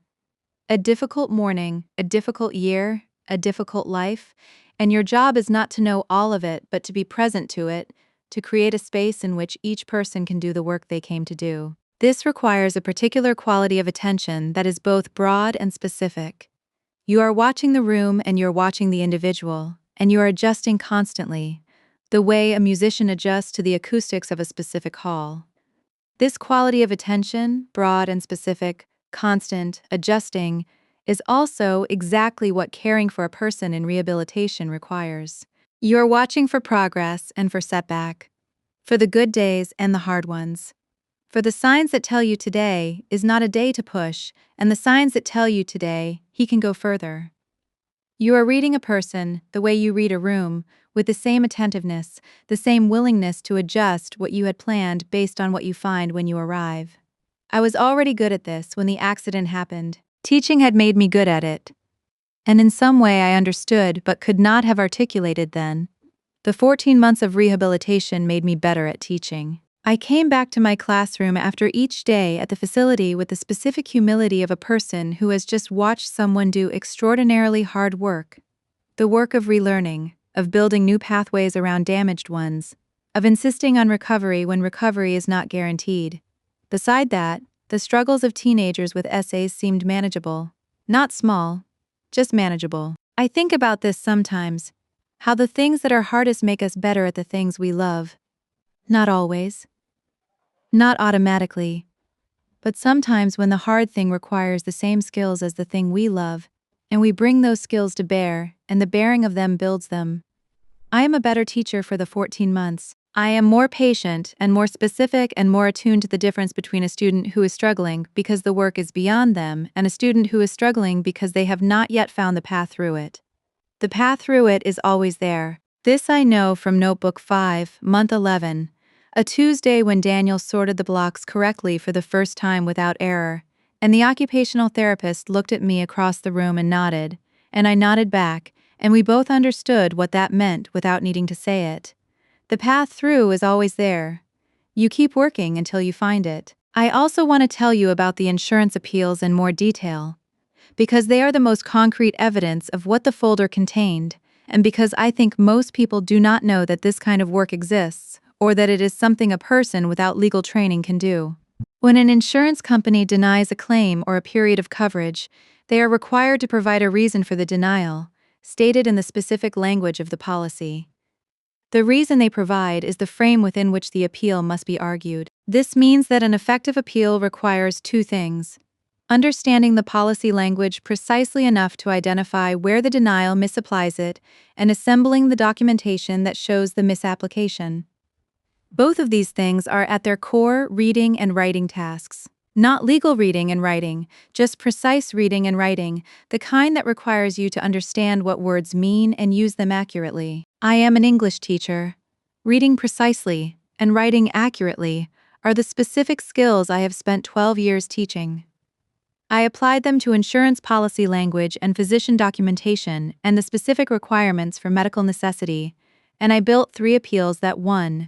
A difficult morning, a difficult year, a difficult life, and your job is not to know all of it, but to be present to it, to create a space in which each person can do the work they came to do. This requires a particular quality of attention that is both broad and specific. You are watching the room and you're watching the individual, and you are adjusting constantly, the way a musician adjusts to the acoustics of a specific hall. This quality of attention, broad and specific, constant, adjusting, is also exactly what caring for a person in rehabilitation requires. You are watching for progress and for setback, for the good days and the hard ones. For the signs that tell you today is not a day to push, and the signs that tell you today he can go further. You are reading a person the way you read a room, with the same attentiveness, the same willingness to adjust what you had planned based on what you find when you arrive. I was already good at this when the accident happened. Teaching had made me good at it. And in some way I understood but could not have articulated then. The 14 months of rehabilitation made me better at teaching. I came back to my classroom after each day at the facility with the specific humility of a person who has just watched someone do extraordinarily hard work. The work of relearning, of building new pathways around damaged ones, of insisting on recovery when recovery is not guaranteed. Beside that, the struggles of teenagers with essays seemed manageable. Not small, just manageable. I think about this sometimes, how the things that are hardest make us better at the things we love. Not always. Not automatically. But sometimes when the hard thing requires the same skills as the thing we love, and we bring those skills to bear, and the bearing of them builds them. I am a better teacher for the 14 months. I am more patient and more specific and more attuned to the difference between a student who is struggling because the work is beyond them and a student who is struggling because they have not yet found the path through it. The path through it is always there. This I know from Notebook 5, Month 11, a Tuesday when Daniel sorted the blocks correctly for the first time without error, and the occupational therapist looked at me across the room and nodded, and I nodded back, and we both understood what that meant without needing to say it. The path through is always there. You keep working until you find it. I also want to tell you about the insurance appeals in more detail, because they are the most concrete evidence of what the folder contained, and because I think most people do not know that this kind of work exists, or that it is something a person without legal training can do. When an insurance company denies a claim or a period of coverage, they are required to provide a reason for the denial, stated in the specific language of the policy. The reason they provide is the frame within which the appeal must be argued. This means that an effective appeal requires two things: understanding the policy language precisely enough to identify where the denial misapplies it, and assembling the documentation that shows the misapplication. Both of these things are at their core reading and writing tasks. Not legal reading and writing, just precise reading and writing, the kind that requires you to understand what words mean and use them accurately. I am an English teacher. Reading precisely and writing accurately are the specific skills I have spent 12 years teaching. I applied them to insurance policy language and physician documentation and the specific requirements for medical necessity, and I built 3 appeals that won.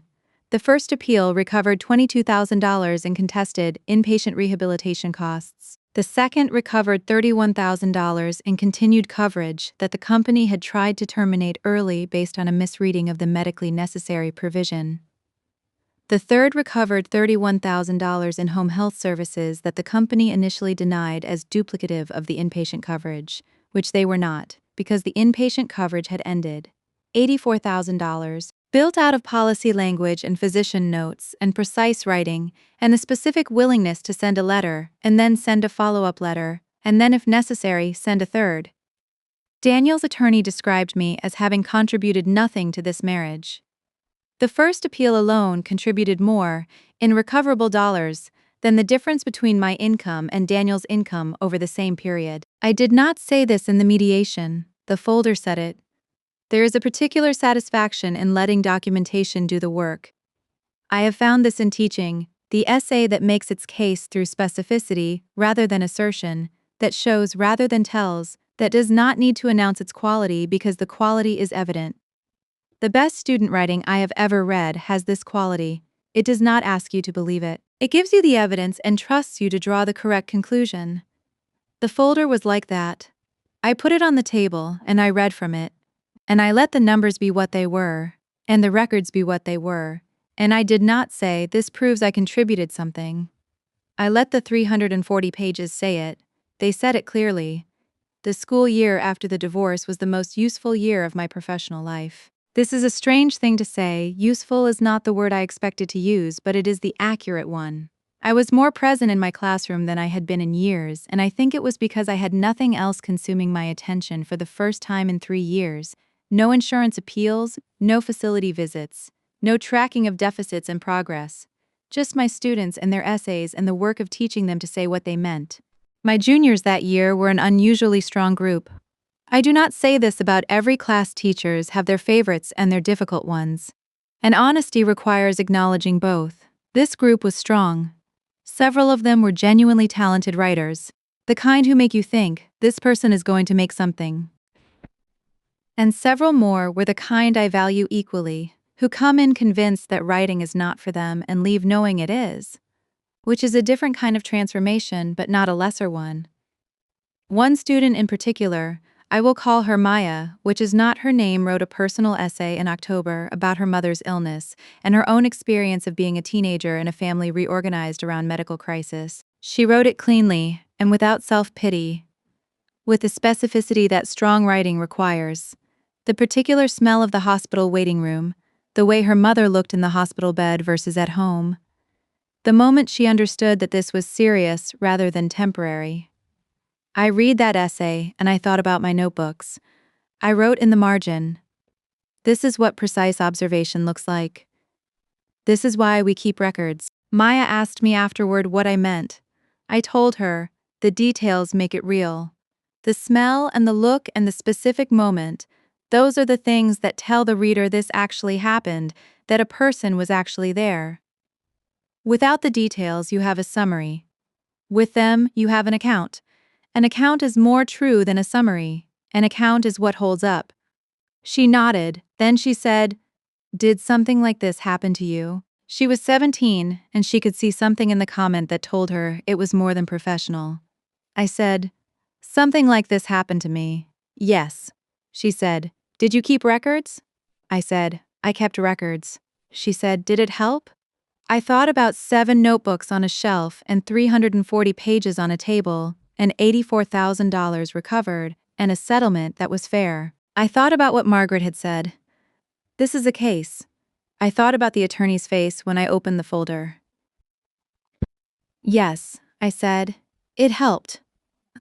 The first appeal recovered $22,000 in contested inpatient rehabilitation costs. The second recovered $31,000 in continued coverage that the company had tried to terminate early based on a misreading of the medically necessary provision. The third recovered $31,000 in home health services that the company initially denied as duplicative of the inpatient coverage, which they were not, because the inpatient coverage had ended. $84,000, built out of policy language and physician notes and precise writing, and the specific willingness to send a letter, and then send a follow-up letter, and then if necessary, send a third. Daniel's attorney described me as having contributed nothing to this marriage. The first appeal alone contributed more, in recoverable dollars, than the difference between my income and Daniel's income over the same period. I did not say this in the mediation, the folder said it. There is a particular satisfaction in letting documentation do the work. I have found this in teaching, the essay that makes its case through specificity rather than assertion, that shows rather than tells, that does not need to announce its quality because the quality is evident. The best student writing I have ever read has this quality. It does not ask you to believe it. It gives you the evidence and trusts you to draw the correct conclusion. The folder was like that. I put it on the table and I read from it. And I let the numbers be what they were, and the records be what they were, and I did not say, this proves I contributed something. I let the 340 pages say it. They said it clearly. The school year after the divorce was the most useful year of my professional life. This is a strange thing to say. Useful is not the word I expected to use, but it is the accurate one. I was more present in my classroom than I had been in years, and I think it was because I had nothing else consuming my attention for the first time in 3 years. No insurance appeals, no facility visits, no tracking of deficits and progress. Just my students and their essays and the work of teaching them to say what they meant. My juniors that year were an unusually strong group. I do not say this about every class. Teachers have their favorites and their difficult ones. And honesty requires acknowledging both. This group was strong. Several of them were genuinely talented writers, the kind who make you think, this person is going to make something. And several more were the kind I value equally, who come in convinced that writing is not for them and leave knowing it is, which is a different kind of transformation but not a lesser one. One student in particular, I will call her Maya, which is not her name, wrote a personal essay in October about her mother's illness and her own experience of being a teenager in a family reorganized around medical crisis. She wrote it cleanly and without self-pity, with the specificity that strong writing requires. The particular smell of the hospital waiting room, the way her mother looked in the hospital bed versus at home. The moment she understood that this was serious rather than temporary. I read that essay and I thought about my notebooks. I wrote in the margin, "This is what precise observation looks like. This is why we keep records." Maya asked me afterward what I meant. I told her, the details make it real. The smell and the look and the specific moment, those are the things that tell the reader this actually happened, that a person was actually there. Without the details, you have a summary. With them, you have an account. An account is more true than a summary. An account is what holds up. She nodded, then she said, "Did something like this happen to you?" She was 17, and she could see something in the comment that told her it was more than professional. I said, "Something like this happened to me." "Yes." She said, "Did you keep records?" I said, "I kept records." She said, "Did it help?" I thought about 7 notebooks on a shelf and 340 pages on a table, and $84,000 recovered, and a settlement that was fair. I thought about what Margaret had said. This is a case. I thought about the attorney's face when I opened the folder. "Yes," I said, "it helped."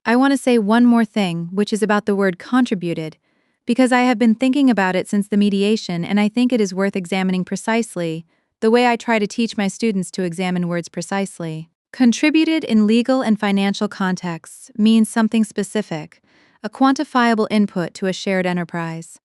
I want to say one more thing, which is about the word contributed, because I have been thinking about it since the mediation and I think it is worth examining precisely, the way I try to teach my students to examine words precisely. Contributed in legal and financial contexts means something specific, a quantifiable input to a shared enterprise.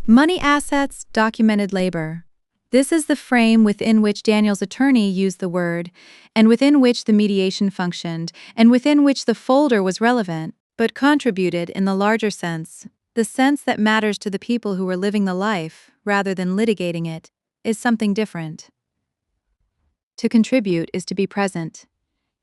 Money assets, documented labor. This is the frame within which Daniel's attorney used the word, and within which the mediation functioned, and within which the folder was relevant, but contributed in the larger sense, the sense that matters to the people who were living the life, rather than litigating it, is something different. To contribute is to be present,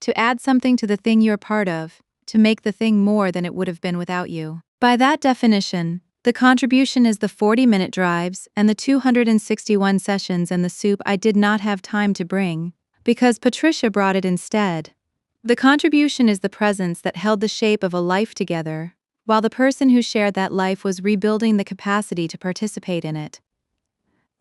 to add something to the thing you're part of, to make the thing more than it would have been without you. By that definition, the contribution is the 40-minute drives and the 261 sessions and the soup I did not have time to bring, because Patricia brought it instead. The contribution is the presence that held the shape of a life together, while the person who shared that life was rebuilding the capacity to participate in it.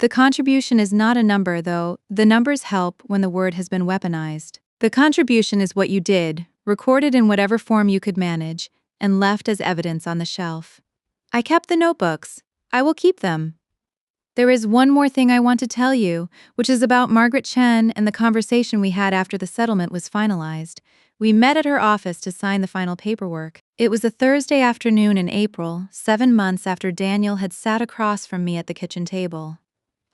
The contribution is not a number, though the numbers help when the word has been weaponized. The contribution is what you did, recorded in whatever form you could manage, and left as evidence on the shelf. I kept the notebooks. I will keep them. There is one more thing I want to tell you, which is about Margaret Chen and the conversation we had after the settlement was finalized. We met at her office to sign the final paperwork. It was a Thursday afternoon in April, 7 months after Daniel had sat across from me at the kitchen table.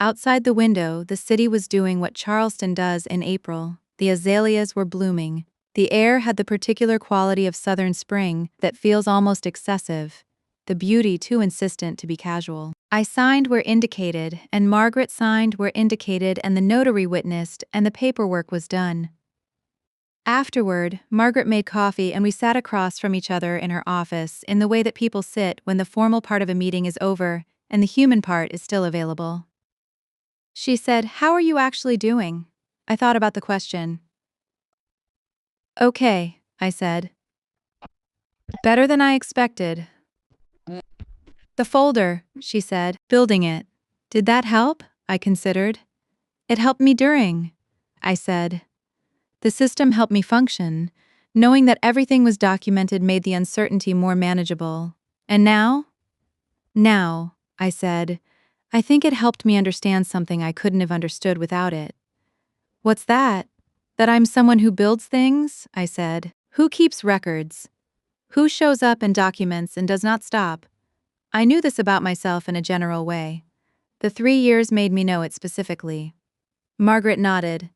Outside the window, the city was doing what Charleston does in April. The azaleas were blooming. The air had the particular quality of southern spring that feels almost excessive, the beauty too insistent to be casual. I signed where indicated, and Margaret signed where indicated, and the notary witnessed, and the paperwork was done. Afterward, Margaret made coffee and we sat across from each other in her office in the way that people sit when the formal part of a meeting is over and the human part is still available. She said, "How are you actually doing?" I thought about the question. "Okay," I said. "Better than I expected." "The folder," she said, "building it. Did that help?" I considered. "It helped me during," I said. "The system helped me function. Knowing that everything was documented made the uncertainty more manageable. And now?" "Now," I said, "I think it helped me understand something I couldn't have understood without it." "What's that?" "That I'm someone who builds things," I said. "Who keeps records? Who shows up and documents and does not stop?" I knew this about myself in a general way. The 3 years made me know it specifically. Margaret nodded.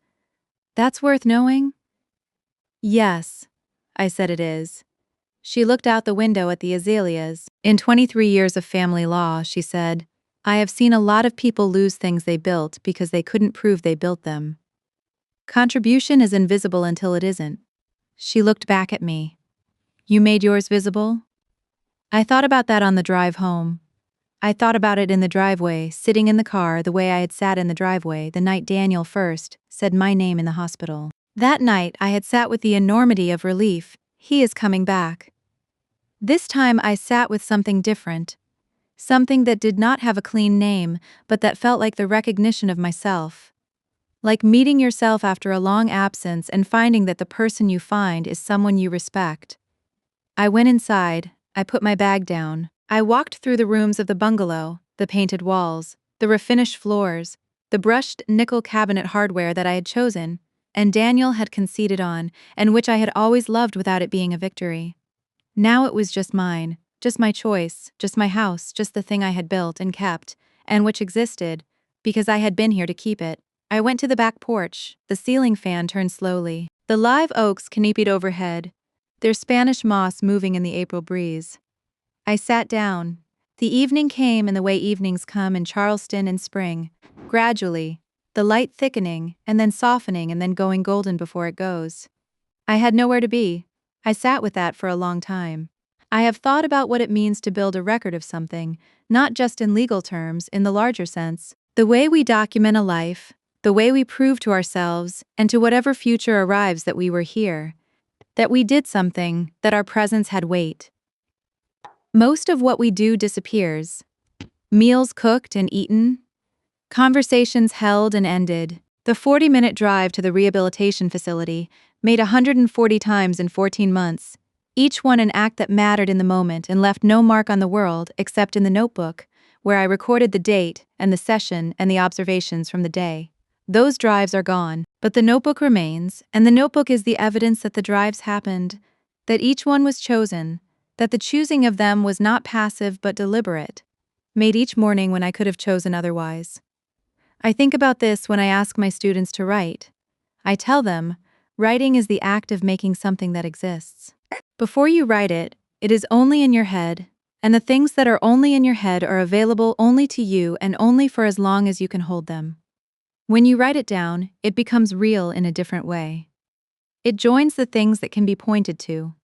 "That's worth knowing?" Yes, I said it is. She looked out the window at the azaleas. In 23 years of family law, she said, I have seen a lot of people lose things they built because they couldn't prove they built them. Contribution is invisible until it isn't. She looked back at me. You made yours visible? I thought about that on the drive home. I thought about it in the driveway, sitting in the car the way I had sat in the driveway the night Daniel first said my name in the hospital. That night I had sat with the enormity of relief. He is coming back. This time I sat with something different. Something that did not have a clean name, but that felt like the recognition of myself. Like meeting yourself after a long absence and finding that the person you find is someone you respect. I went inside, I put my bag down. I walked through the rooms of the bungalow, the painted walls, the refinished floors, the brushed nickel cabinet hardware that I had chosen, and Daniel had conceded on, and which I had always loved without it being a victory. Now it was just mine, just my choice, just my house, just the thing I had built and kept, and which existed, because I had been here to keep it. I went to the back porch, the ceiling fan turned slowly. The live oaks canopied overhead, their Spanish moss moving in the April breeze. I sat down. The evening came in the way evenings come in Charleston in spring, gradually, the light thickening, and then softening and then going golden before it goes. I had nowhere to be. I sat with that for a long time. I have thought about what it means to build a record of something, not just in legal terms, in the larger sense. The way we document a life, the way we prove to ourselves and to whatever future arrives that we were here, that we did something, that our presence had weight. Most of what we do disappears. Meals cooked and eaten, conversations held and ended. The 40-minute drive to the rehabilitation facility, made 140 times in 14 months, each one an act that mattered in the moment and left no mark on the world except in the notebook, where I recorded the date and the session and the observations from the day. Those drives are gone, but the notebook remains, and the notebook is the evidence that the drives happened, that each one was chosen, that the choosing of them was not passive but deliberate, made each morning when I could have chosen otherwise. I think about this when I ask my students to write. I tell them, writing is the act of making something that exists. Before you write it, it is only in your head, and the things that are only in your head are available only to you and only for as long as you can hold them. When you write it down, it becomes real in a different way. It joins the things that can be pointed to,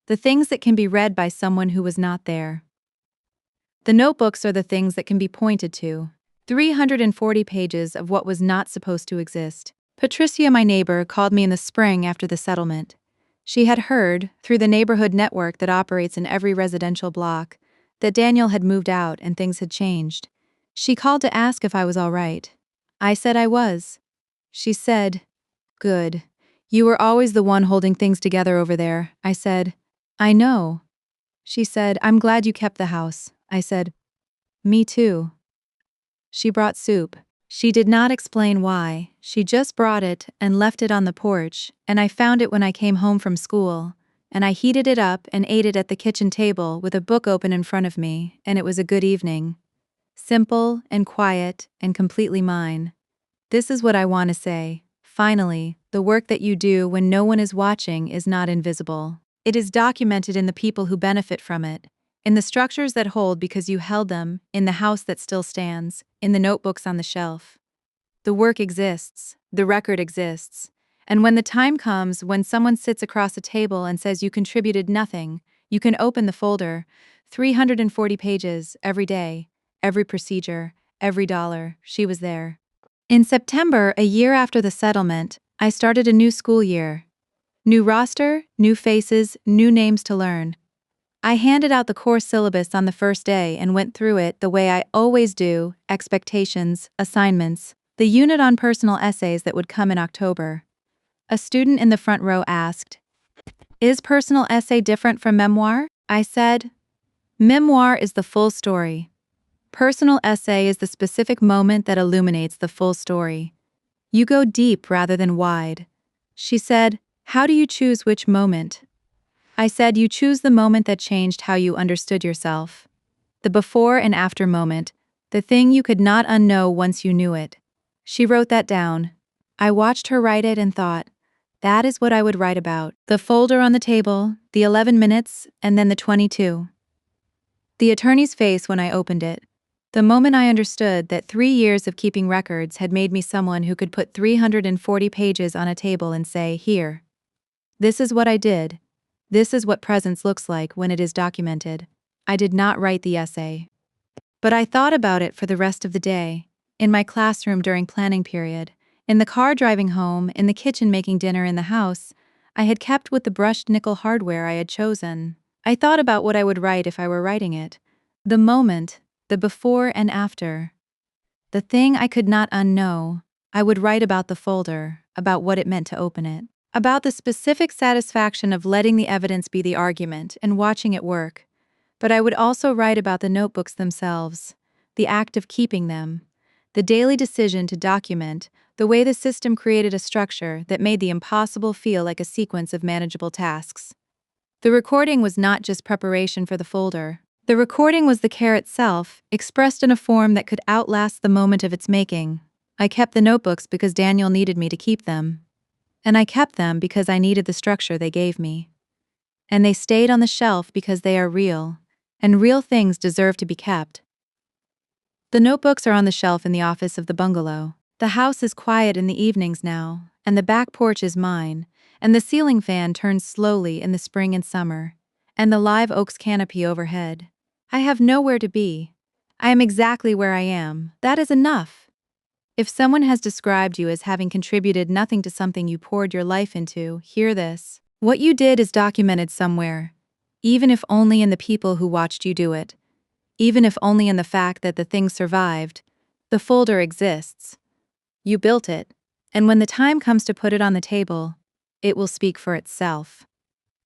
the things that can be read by someone who was not there. The notebooks are the things that can be pointed to. 340 pages of what was not supposed to exist. Patricia, my neighbor, called me in the spring after the settlement. She had heard, through the neighborhood network that operates in every residential block, that Daniel had moved out and things had changed. She called to ask if I was all right. I said I was. She said, "Good. You were always the one holding things together over there." I said, "I know." She said, "I'm glad you kept the house." I said, "Me too." She brought soup. She did not explain why, she just brought it and left it on the porch, and I found it when I came home from school, and I heated it up and ate it at the kitchen table with a book open in front of me, and it was a good evening. Simple and quiet and completely mine. This is what I want to say. Finally, the work that you do when no one is watching is not invisible. It is documented in the people who benefit from it, in the structures that hold because you held them, in the house that still stands, in the notebooks on the shelf. The work exists, the record exists, and when the time comes when someone sits across a table and says you contributed nothing, you can open the folder, 340 pages, every day, every procedure, every dollar, she was there. In September, a year after the settlement, I started a new school year. New roster, new faces, new names to learn. I handed out the core syllabus on the first day and went through it the way I always do, expectations, assignments, the unit on personal essays that would come in October. A student in the front row asked, "Is personal essay different from memoir?" I said, "Memoir is the full story. Personal essay is the specific moment that illuminates the full story. You go deep rather than wide." She said, "How do you choose which moment?" I said, "You choose the moment that changed how you understood yourself. The before and after moment, the thing you could not unknow once you knew it." She wrote that down. I watched her write it and thought, That is what I would write about. The folder on the table, the 11 minutes, and then the 22. The attorney's face when I opened it. The moment I understood that 3 years of keeping records had made me someone who could put 340 pages on a table and say, "Here. This is what I did. This is what presence looks like when it is documented." I did not write the essay. But I thought about it for the rest of the day, in my classroom during planning period, in the car driving home, in the kitchen making dinner in the house. I had kept with the brushed nickel hardware I had chosen. I thought about what I would write if I were writing it. The moment, the before and after. The thing I could not unknow. I would write about the folder, about what it meant to open it, about the specific satisfaction of letting the evidence be the argument and watching it work. But I would also write about the notebooks themselves, the act of keeping them, the daily decision to document, the way the system created a structure that made the impossible feel like a sequence of manageable tasks. The recording was not just preparation for the folder. The recording was the care itself, expressed in a form that could outlast the moment of its making. I kept the notebooks because Daniel needed me to keep them. And I kept them because I needed the structure they gave me. And they stayed on the shelf because they are real. And real things deserve to be kept. The notebooks are on the shelf in the office of the bungalow. The house is quiet in the evenings now, and the back porch is mine, and the ceiling fan turns slowly in the spring and summer, and the live oak's canopy overhead. I have nowhere to be. I am exactly where I am. That is enough. If someone has described you as having contributed nothing to something you poured your life into, hear this. What you did is documented somewhere, even if only in the people who watched you do it, even if only in the fact that the thing survived. The folder exists. You built it, and when the time comes to put it on the table, it will speak for itself.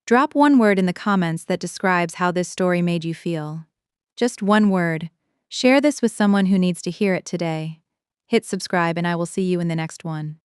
Drop one word in the comments that describes how this story made you feel. Just one word. Share this with someone who needs to hear it today. Hit subscribe and I will see you in the next one.